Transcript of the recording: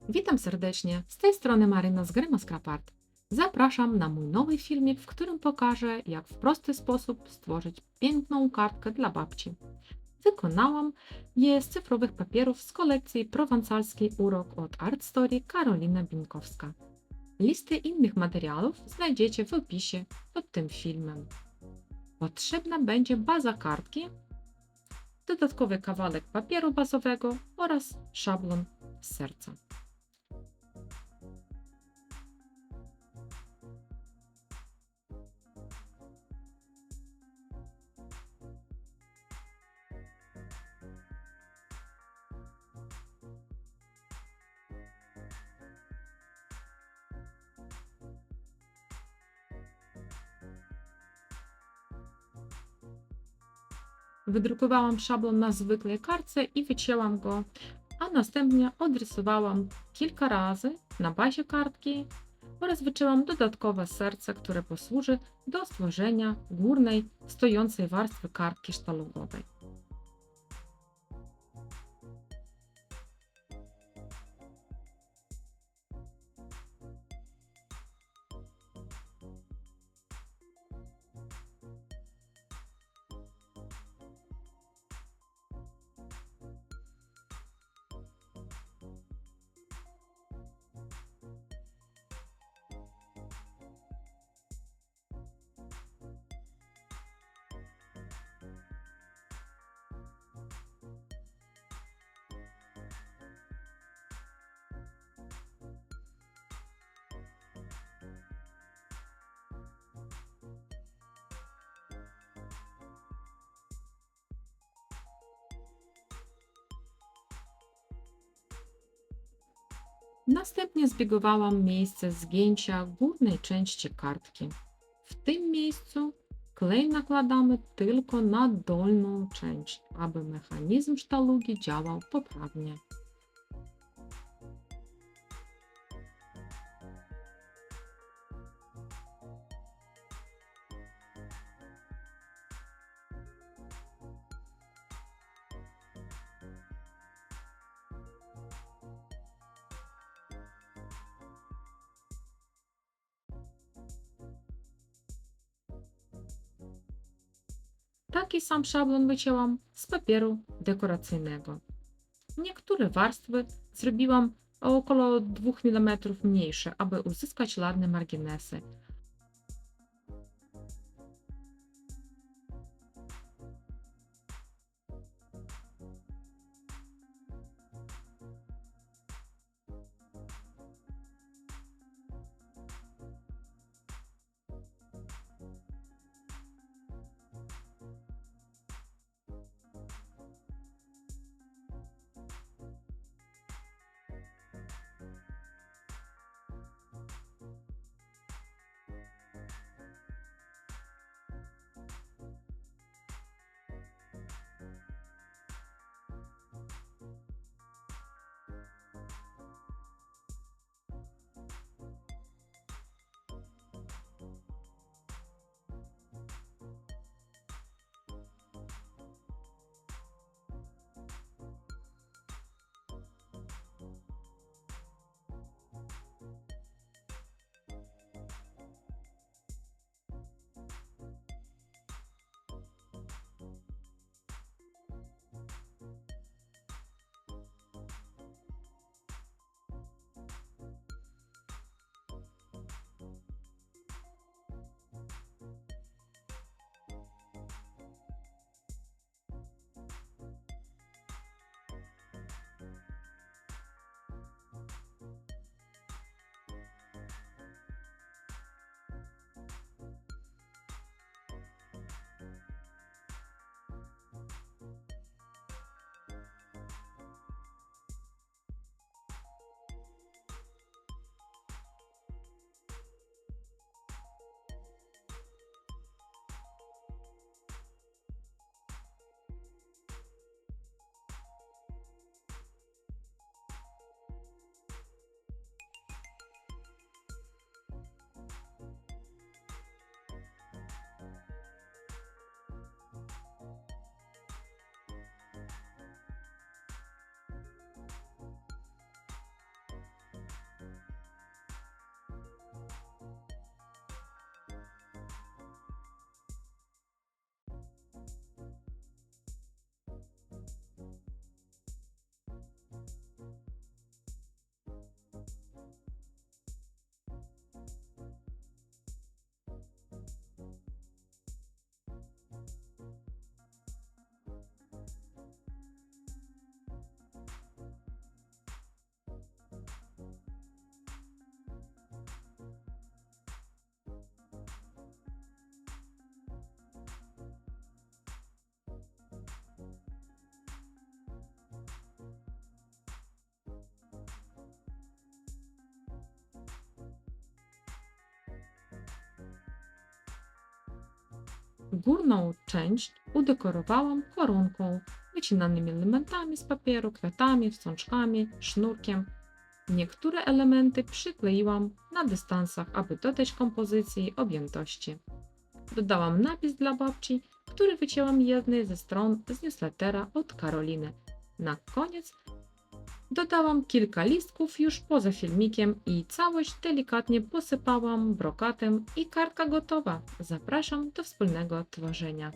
Witam serdecznie, z tej strony Maryna z gry Maskrapart. Zapraszam na mój nowy filmik, w którym pokażę, jak w prosty sposób stworzyć piękną kartkę dla babci. Wykonałam je z cyfrowych papierów z kolekcji prowancalskiej Urok od Art Story Karolina Binkowska. Listy innych materiałów znajdziecie w opisie pod tym filmem. Potrzebna będzie baza kartki, dodatkowy kawałek papieru bazowego oraz szablon z serca. Wydrukowałam szablon na zwykłej kartce i wycięłam go, a następnie odrysowałam kilka razy na bazie kartki oraz wycięłam dodatkowe serce, które posłuży do stworzenia górnej, stojącej warstwy kartki sztalugowej. Następnie zbiegowałam miejsce zgięcia górnej części kartki. W tym miejscu klej nakładamy tylko na dolną część, aby mechanizm sztalugi działał poprawnie. Taki sam szablon wycięłam z papieru dekoracyjnego. Niektóre warstwy zrobiłam o około 2 mm mniejsze, aby uzyskać ładne marginesy. Górną część udekorowałam koronką, wycinanymi elementami z papieru, kwiatami, wstążkami, sznurkiem. Niektóre elementy przykleiłam na dystansach, aby dodać kompozycji objętości. Dodałam napis dla babci, który wycięłam jednej ze stron z newslettera od Karoliny. Na koniec dodałam kilka listków już poza filmikiem i całość delikatnie posypałam brokatem i kartka gotowa. Zapraszam do wspólnego tworzenia.